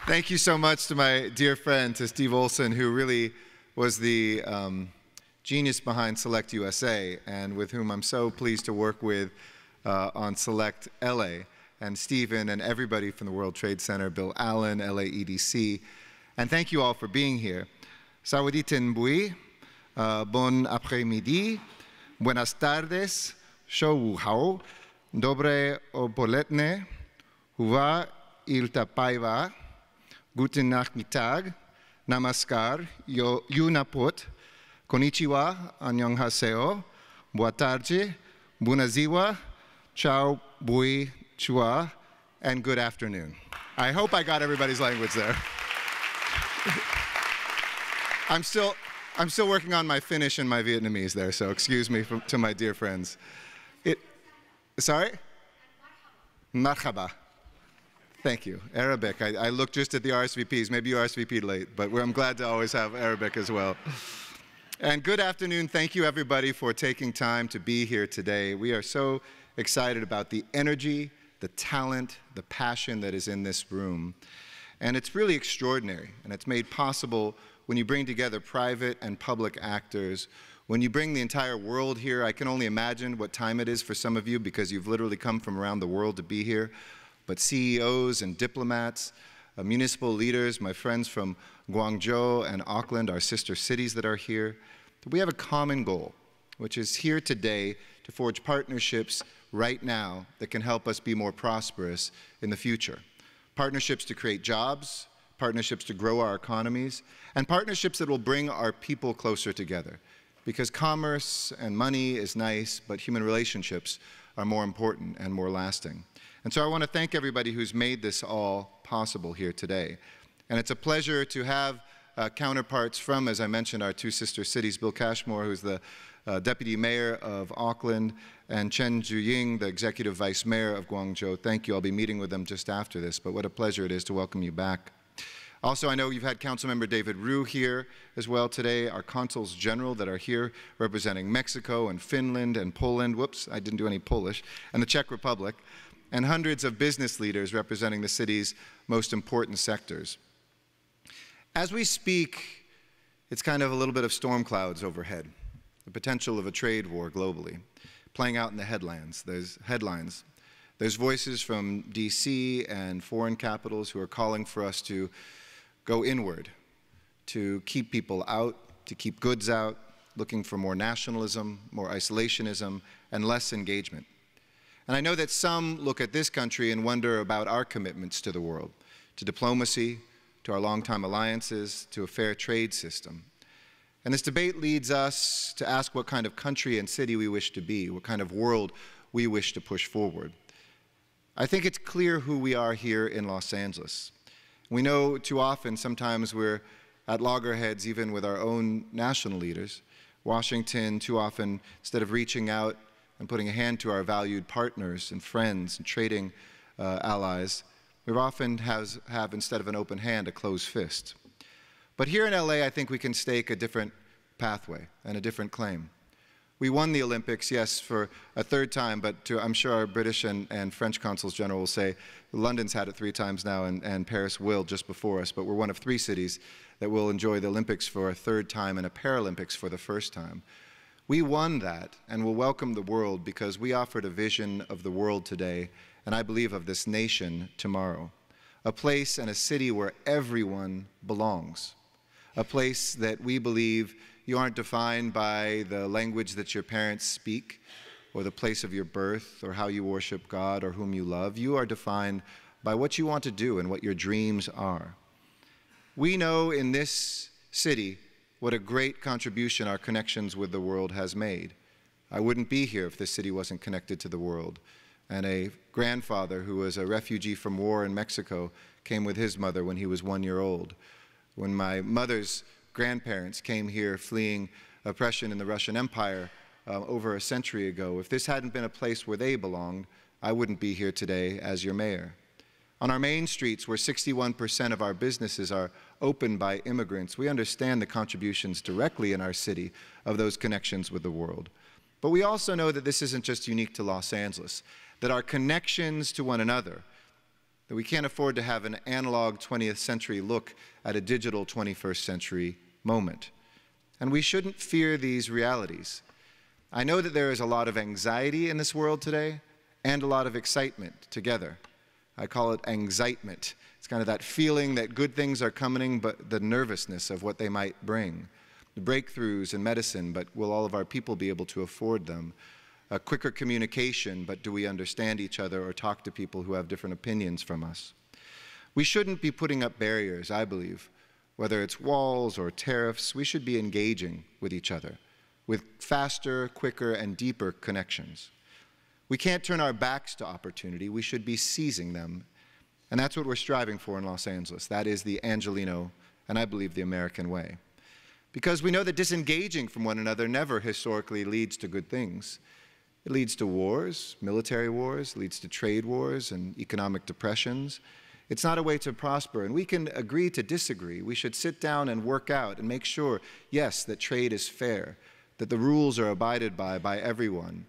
Thank you so much to my dear friend, to Steve Olson, who really was the genius behind Select USA, and with whom I'm so pleased to work with on Select LA, and Stephen and everybody from the World Trade Center, Bill Allen, LA EDC. And thank you all for being here. Sawaditen bui, bon après-midi, buenas tardes, show hao, dobre opoletne, huwa ilta paiva, guten Nachmittag, namaskar, yunaput, konnichiwa, annyeonghaseyo, boa tarde, buonaziwa, ciao, bui, chua, and good afternoon. I hope I got everybody's language there. I'm still working on my Finnish and my Vietnamese there, so excuse me to my dear friends. Sorry? Marhaba. Thank you. Arabic. I looked just at the RSVPs. Maybe you RSVP'd late, but I'm glad to always have Arabic as well. And good afternoon. Thank you, everybody, for taking time to be here today. We are so excited about the energy, the talent, the passion that is in this room. And it's really extraordinary, and it's made possible when you bring together private and public actors. When you bring the entire world here, I can only imagine what time it is for some of you because you've literally come from around the world to be here. But CEOs and diplomats, municipal leaders, my friends from Guangzhou and Auckland, our sister cities that are here, we have a common goal, which is here today to forge partnerships right now that can help us be more prosperous in the future. Partnerships to create jobs, partnerships to grow our economies, and partnerships that will bring our people closer together. Because commerce and money is nice, but human relationships are more important and more lasting. And so I want to thank everybody who's made this all possible here today. And it's a pleasure to have counterparts from, as I mentioned, our two sister cities, Bill Cashmore, who's the Deputy Mayor of Auckland, and Chen Zhuying, the Executive Vice Mayor of Guangzhou. Thank you. I'll be meeting with them just after this, but what a pleasure it is to welcome you back. Also, I know you've had Councilmember David Ryu here as well today, our consuls general that are here representing Mexico and Finland and Poland, whoops, I didn't do any Polish, and the Czech Republic, and hundreds of business leaders representing the city's most important sectors. As we speak, it's kind of a little bit of storm clouds overhead, the potential of a trade war globally, playing out in the headlines. There's voices from DC and foreign capitals who are calling for us to go inward, to keep people out, to keep goods out, looking for more nationalism, more isolationism, and less engagement. And I know that some look at this country and wonder about our commitments to the world, to diplomacy, to our longtime alliances, to a fair trade system. And this debate leads us to ask what kind of country and city we wish to be, what kind of world we wish to push forward. I think it's clear who we are here in Los Angeles. We know too often, sometimes we're at loggerheads even with our own national leaders. Washington, too often, instead of reaching out and putting a hand to our valued partners and friends and trading allies, we often have, instead of an open hand, a closed fist. But here in LA, I think we can stake a different pathway and a different claim. We won the Olympics, yes, for a third time, but I'm sure our British and French consuls general will say London's had it 3 times now and Paris will just before us, but we're one of 3 cities that will enjoy the Olympics for a 3rd time and a Paralympics for the 1st time. We won that and will welcome the world because we offered a vision of the world today, and I believe of this nation tomorrow. A place and a city where everyone belongs. A place that we believe you aren't defined by the language that your parents speak or the place of your birth or how you worship God or whom you love. You are defined by what you want to do and what your dreams are. We know in this city what a great contribution our connections with the world has made. I wouldn't be here if this city wasn't connected to the world. And a grandfather who was a refugee from war in Mexico came with his mother when he was 1 year old. When my mother's grandparents came here fleeing oppression in the Russian Empire over a century ago, if this hadn't been a place where they belonged, I wouldn't be here today as your mayor. On our main streets, where 61% of our businesses are opened by immigrants, we understand the contributions directly in our city of those connections with the world. But we also know that this isn't just unique to Los Angeles, that our connections to one another that we can't afford to have an analog 20th century look at a digital 21st century moment. And we shouldn't fear these realities. I know that there is a lot of anxiety in this world today and a lot of excitement together. I call it anxitement. It's kind of that feeling that good things are coming, but the nervousness of what they might bring. The breakthroughs in medicine, but will all of our people be able to afford them? A quicker communication, but do we understand each other or talk to people who have different opinions from us? We shouldn't be putting up barriers, I believe. Whether it's walls or tariffs, we should be engaging with each other, with faster, quicker, and deeper connections. We can't turn our backs to opportunity. We should be seizing them. And that's what we're striving for in Los Angeles. That is the Angelino, and I believe the American way. Because we know that disengaging from one another never historically leads to good things. It leads to wars, military wars, leads to trade wars and economic depressions. It's not a way to prosper, and we can agree to disagree. We should sit down and work out and make sure, yes, that trade is fair, that the rules are abided by everyone.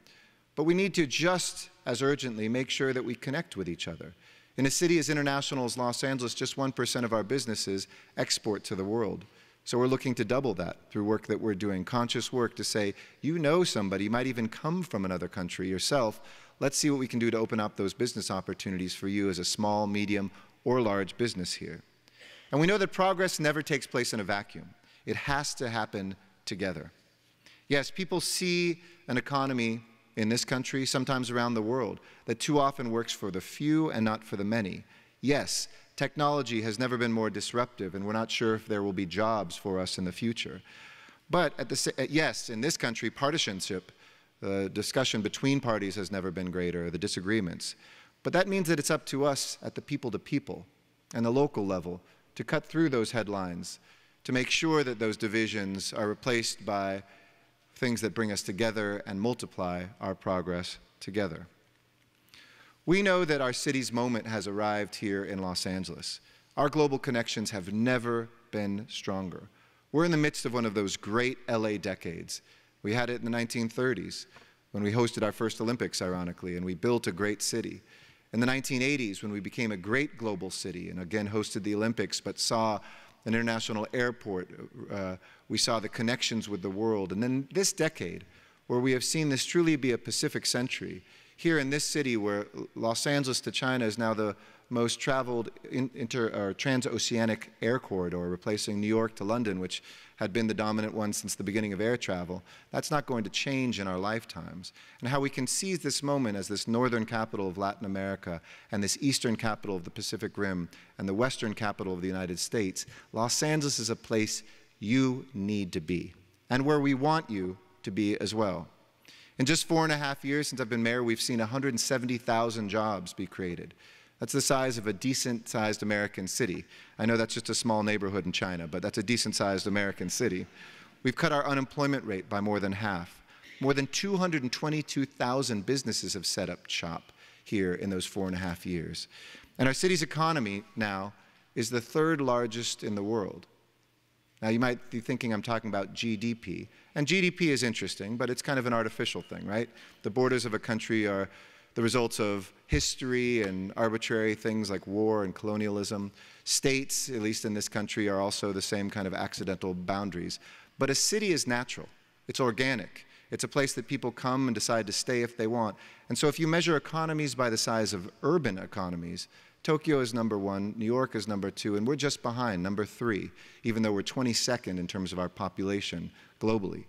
But we need to just as urgently make sure that we connect with each other. In a city as international as Los Angeles, just 1% of our businesses export to the world. So we're looking to double that through work that we're doing, conscious work to say, you know somebody, you might even come from another country yourself. Let's see what we can do to open up those business opportunities for you as a small, medium, or large business here. And we know that progress never takes place in a vacuum. It has to happen together. Yes, people see an economy in this country, sometimes around the world, that too often works for the few and not for the many. Yes, technology has never been more disruptive, and we're not sure if there will be jobs for us in the future. But yes, in this country, partisanship, the discussion between parties has never been greater, the disagreements. But that means that it's up to us at the people-to-people and the local level to cut through those headlines, to make sure that those divisions are replaced by things that bring us together and multiply our progress together. We know that our city's moment has arrived here in Los Angeles. Our global connections have never been stronger. We're in the midst of one of those great LA decades. We had it in the 1930s when we hosted our first Olympics, ironically, and we built a great city. In the 1980s, when we became a great global city and again hosted the Olympics, but saw an international airport, we saw the connections with the world. And then this decade, where we have seen this truly be a Pacific century, here in this city where Los Angeles to China is now the most traveled transoceanic air corridor, replacing New York to London, which had been the dominant one since the beginning of air travel. That's not going to change in our lifetimes. And how we can seize this moment as this northern capital of Latin America and this eastern capital of the Pacific Rim and the western capital of the United States, Los Angeles is a place you need to be, and where we want you to be as well. In just 4.5 years since I've been mayor, we've seen 170,000 jobs be created. That's the size of a decent-sized American city. I know that's just a small neighborhood in China, but that's a decent-sized American city. We've cut our unemployment rate by more than half. More than 222,000 businesses have set up shop here in those 4.5 years. And our city's economy now is the third largest in the world. Now, you might be thinking I'm talking about GDP. And GDP is interesting, but it's kind of an artificial thing, right? The borders of a country are the results of history and arbitrary things like war and colonialism. States, at least in this country, are also the same kind of accidental boundaries. But a city is natural. It's organic. It's a place that people come and decide to stay if they want. And so if you measure economies by the size of urban economies, Tokyo is #1, New York is #2, and we're just behind, #3, even though we're 22nd in terms of our population globally.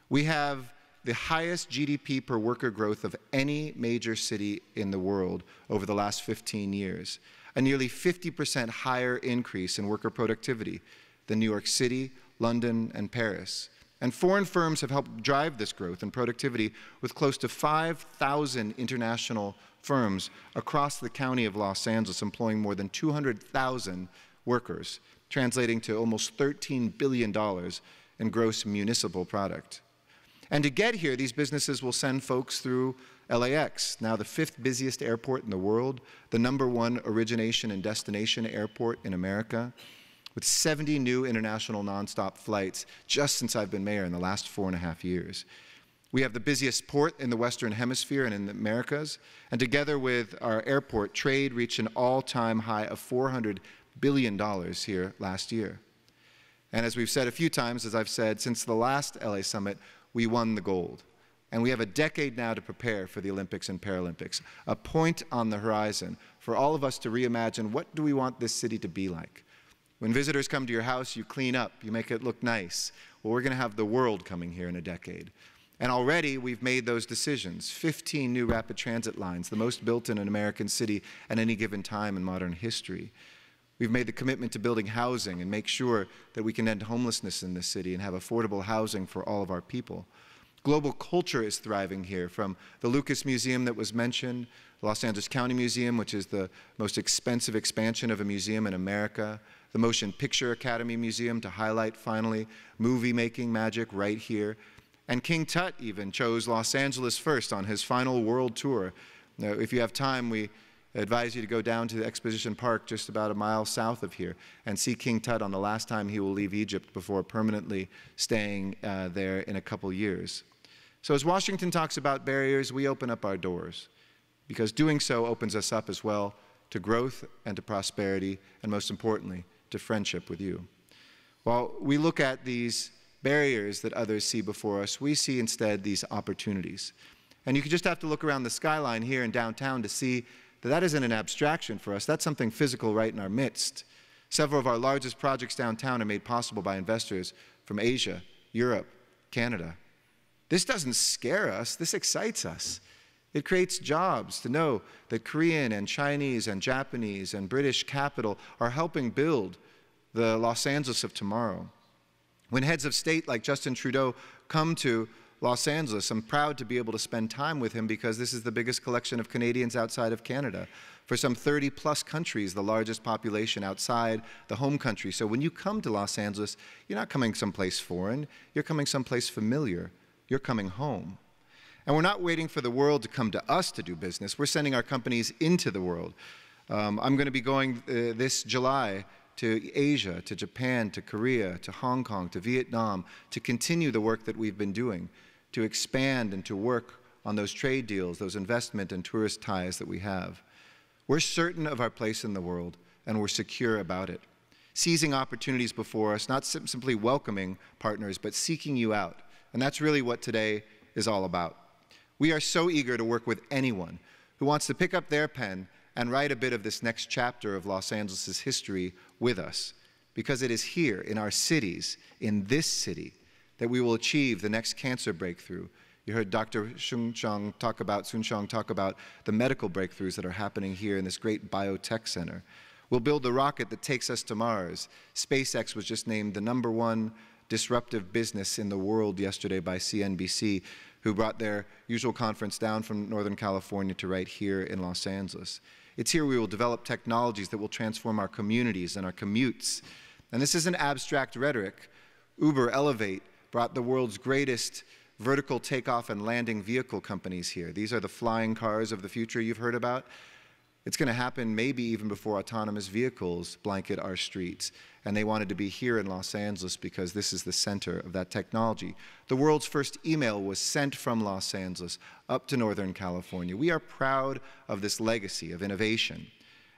We have the highest GDP per worker growth of any major city in the world over the last 15 years, a nearly 50% higher increase in worker productivity than New York City, London, and Paris. And foreign firms have helped drive this growth and productivity with close to 5,000 international firms across the county of Los Angeles employing more than 200,000 workers, translating to almost $13 billion in gross municipal product. And to get here, these businesses will send folks through LAX, now the 5th busiest airport in the world, the #1 origination and destination airport in America, with 70 new international nonstop flights just since I've been mayor in the last 4.5 years. We have the busiest port in the Western Hemisphere and in the Americas, and together with our airport, trade reached an all-time high of $400 billion here last year. And as we've said a few times, as I've said, since the last LA Summit, we won the gold. And we have a decade now to prepare for the Olympics and Paralympics, a point on the horizon for all of us to reimagine what do we want this city to be like. When visitors come to your house, you clean up, you make it look nice. Well, we're going to have the world coming here in a decade. And already we've made those decisions. 15 new rapid transit lines, the most built in an American city at any given time in modern history. We've made the commitment to building housing and make sure that we can end homelessness in this city and have affordable housing for all of our people. Global culture is thriving here, from the Lucas Museum that was mentioned, the Los Angeles County Museum, which is the most expensive expansion of a museum in America, the Motion Picture Academy Museum to highlight, finally, movie-making magic right here. And King Tut even chose Los Angeles first on his final world tour. Now, if you have time, we advise you to go down to the Exposition Park just about a mile south of here and see King Tut on the last time he will leave Egypt before permanently staying there in a couple years. So as Washington talks about barriers, we open up our doors, because doing so opens us up as well to growth and to prosperity, and most importantly, to friendship with you. While we look at these barriers that others see before us, we see instead these opportunities. And you just have to look around the skyline here in downtown to see that that isn't an abstraction for us. That's something physical right in our midst. Several of our largest projects downtown are made possible by investors from Asia, Europe, Canada. This doesn't scare us, this excites us. It creates jobs to know that Korean and Chinese and Japanese and British capital are helping build the Los Angeles of tomorrow. When heads of state like Justin Trudeau come to Los Angeles, I'm proud to be able to spend time with him, because this is the biggest collection of Canadians outside of Canada. For some 30+ countries, the largest population outside the home country. So when you come to Los Angeles, you're not coming someplace foreign, you're coming someplace familiar. You're coming home. And we're not waiting for the world to come to us to do business. We're sending our companies into the world. I'm going to be going this July to Asia, to Japan, to Korea, to Hong Kong, to Vietnam, to continue the work that we've been doing, to expand and to work on those trade deals, those investment and tourist ties that we have. We're certain of our place in the world, and we're secure about it. Seizing opportunities before us, not simply welcoming partners, but seeking you out. And that's really what today is all about. We are so eager to work with anyone who wants to pick up their pen and write a bit of this next chapter of Los Angeles' history with us, because it is here in our cities, in this city, that we will achieve the next cancer breakthrough. You heard Dr. Sun Shang talk about the medical breakthroughs that are happening here in this great biotech center. We'll build the rocket that takes us to Mars. SpaceX was just named the #1 disruptive business in the world yesterday by CNBC, who brought their usual conference down from Northern California to right here in Los Angeles. It's here we will develop technologies that will transform our communities and our commutes. And this isn't abstract rhetoric. Uber, Elevate brought the world's greatest vertical takeoff and landing vehicle companies here. These are the flying cars of the future you've heard about. It's going to happen maybe even before autonomous vehicles blanket our streets. And they wanted to be here in Los Angeles because this is the center of that technology. The world's first email was sent from Los Angeles up to Northern California. We are proud of this legacy of innovation.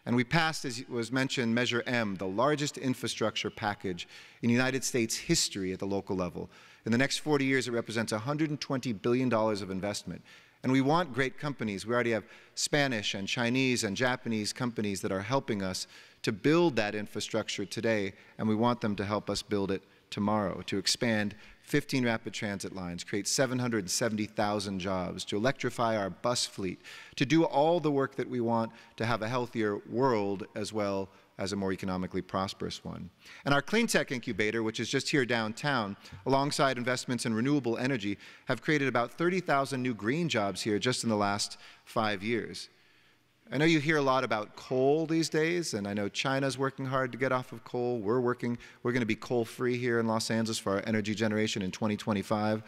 And we passed, as was mentioned, Measure M, the largest infrastructure package in United States history at the local level. In the next 40 years, it represents $120 billion of investment. And we want great companies. We already have Spanish and Chinese and Japanese companies that are helping us to build that infrastructure today, and we want them to help us build it tomorrow, to expand 15 rapid transit lines, create 770,000 jobs, to electrify our bus fleet, to do all the work that we want to have a healthier world as well as a more economically prosperous one. And our clean tech incubator, which is just here downtown, alongside investments in renewable energy, have created about 30,000 new green jobs here just in the last 5 years. I know you hear a lot about coal these days, and I know China's working hard to get off of coal. We're going to be coal-free here in Los Angeles for our energy generation in 2025.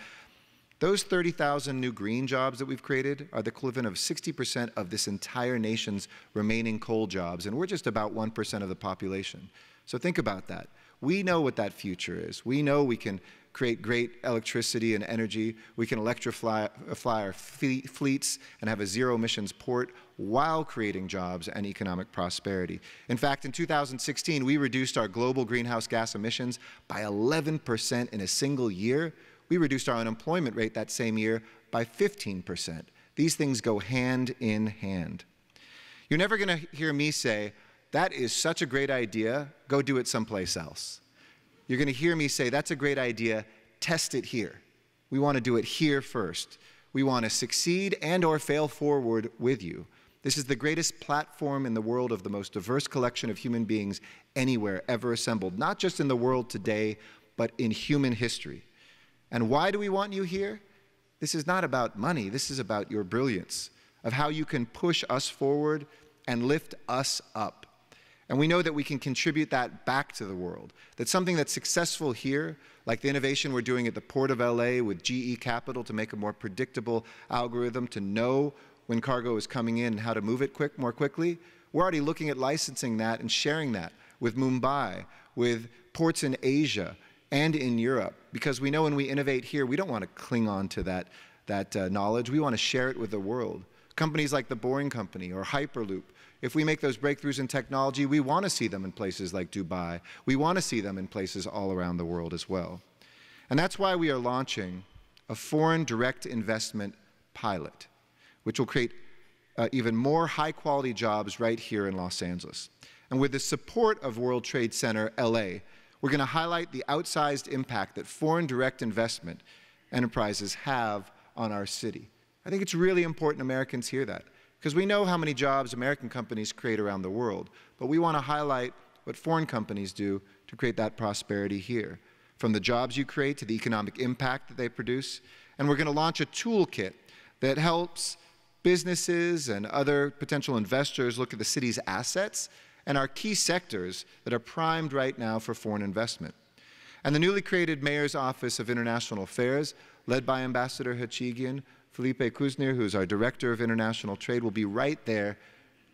Those 30,000 new green jobs that we've created are the equivalent of 60% of this entire nation's remaining coal jobs, and we're just about 1% of the population. So think about that. We know what that future is. We know we can create great electricity and energy. We can electrify our fleets and have a zero-emissions port while creating jobs and economic prosperity. In fact, in 2016, we reduced our global greenhouse gas emissions by 11% in a single year. We reduced our unemployment rate that same year by 15%. These things go hand in hand. You're never going to hear me say, that is such a great idea, go do it someplace else. You're going to hear me say, that's a great idea, test it here. We want to do it here first. We want to succeed and or fail forward with you. This is the greatest platform in the world of the most diverse collection of human beings anywhere ever assembled, not just in the world today, but in human history. And why do we want you here? This is not about money. This is about your brilliance, of how you can push us forward and lift us up. And we know that we can contribute that back to the world, that something that's successful here, like the innovation we're doing at the Port of LA with GE Capital to make a more predictable algorithm to know when cargo is coming in and how to move it more quickly, we're already looking at licensing that and sharing that with Mumbai, with ports in Asia and in Europe, because we know when we innovate here, we don't want to cling on to that knowledge. We want to share it with the world. Companies like the Boring Company or Hyperloop, if we make those breakthroughs in technology, we want to see them in places like Dubai. We want to see them in places all around the world as well. And that's why we are launching a foreign direct investment pilot, which will create even more high-quality jobs right here in Los Angeles. And with the support of World Trade Center LA, we're going to highlight the outsized impact that foreign direct investment enterprises have on our city. I think it's really important Americans hear that, because we know how many jobs American companies create around the world, but we want to highlight what foreign companies do to create that prosperity here, from the jobs you create to the economic impact that they produce. And we're going to launch a toolkit that helps businesses and other potential investors look at the city's assets and our key sectors that are primed right now for foreign investment. And the newly created Mayor's Office of International Affairs, led by Ambassador Hachigian, Felipe Kuznir, who's our Director of International Trade, will be right there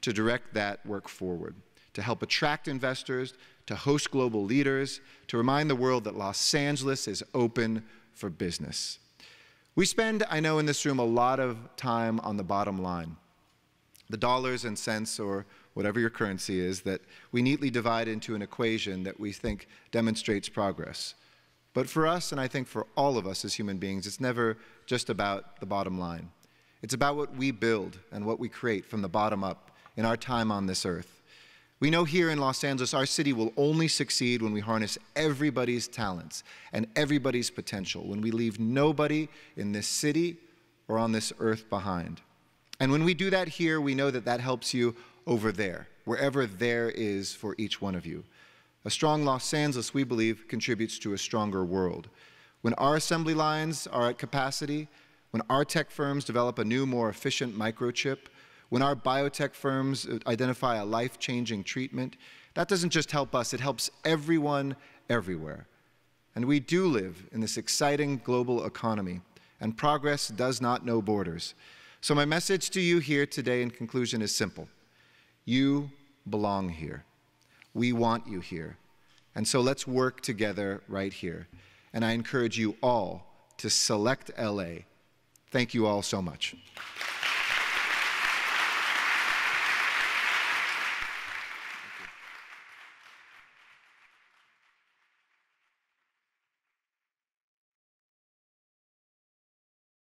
to direct that work forward, to help attract investors, to host global leaders, to remind the world that Los Angeles is open for business. We spend, I know in this room, a lot of time on the bottom line, the dollars and cents or whatever your currency is that we neatly divide into an equation that we think demonstrates progress. But for us, and I think for all of us as human beings, it's never just about the bottom line. It's about what we build and what we create from the bottom up in our time on this earth. We know here in Los Angeles, our city will only succeed when we harness everybody's talents and everybody's potential, when we leave nobody in this city or on this earth behind. And when we do that here, we know that that helps you over there, wherever there is for each one of you. A strong Los Angeles, we believe, contributes to a stronger world. When our assembly lines are at capacity, when our tech firms develop a new, more efficient microchip, when our biotech firms identify a life-changing treatment, that doesn't just help us, it helps everyone everywhere. And we do live in this exciting global economy, and progress does not know borders. So my message to you here today in conclusion is simple. You belong here. We want you here. And so let's work together right here. And I encourage you all to select LA. Thank you all so much.